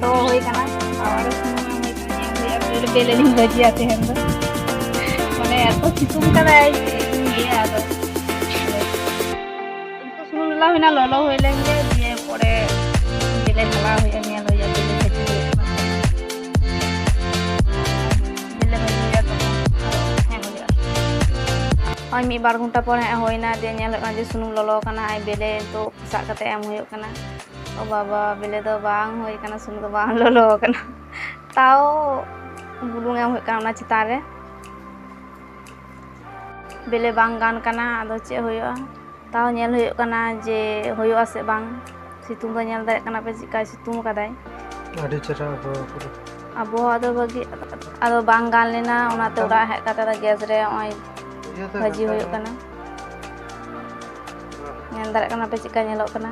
दो होई कना और सुनुम होई कना ये बेले बेले लिंग भजिया तेहन दो माने एतो सितुंग कदाय ये आदो इनको सुनुम ला होइना ललो होई लेंगे दिए परे बेले ढला होई नेल होई बेले भजी बेले भजिया तो हेन होइया और मी बार घंटा पर होइना जे नेल जे सुनुम ललो कना आई बेले तो सा कते एम होयो कना ओ बाबा बेले दो बांग होई कना सुनुम दो बांग ललो कना ताओ बुलुंग एम होय कना ना चितान रे बेले बांग गान कना आदो चे होयो ताओ नेल होयो कना जे होयो से बांग सितुंग दो नेल दाय कना पे चिका सितुंग कदाय आडी चरा अबो आदो बगी आदो बांग गान लेना ओनाते उड़ा हे कता गैस रे ओय भाजी होयो कना नेल दाय कना पे चिका नेलो कना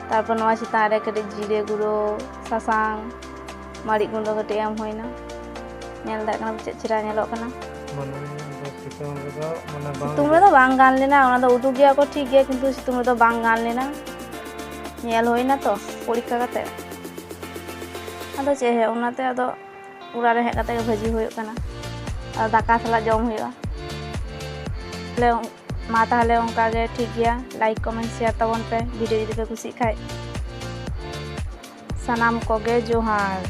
तारपर नवा चितान रे कटे जीरे गुरो सासांग माड़ी गुंडो कटे एम होइना नेल दाय कना चे चिरा नेलो कना सितुंग रे दो बांग गान लेना ओना दो उदु गया को ठीक गया किंतु सितुंग रे दो बांग गान लेना नेल होइना तो परीक्षा कते आदो चे हे ओनाते आदो उड़ा रे हे कते भाजी होयो कना आ दाका सला जम होयो ले मा ताहले ओंका गे ठीक गया लाइक कमेंट शेयर तबन पे वीडियो जदि पे खुशी खाय सनाम को गे जोहार।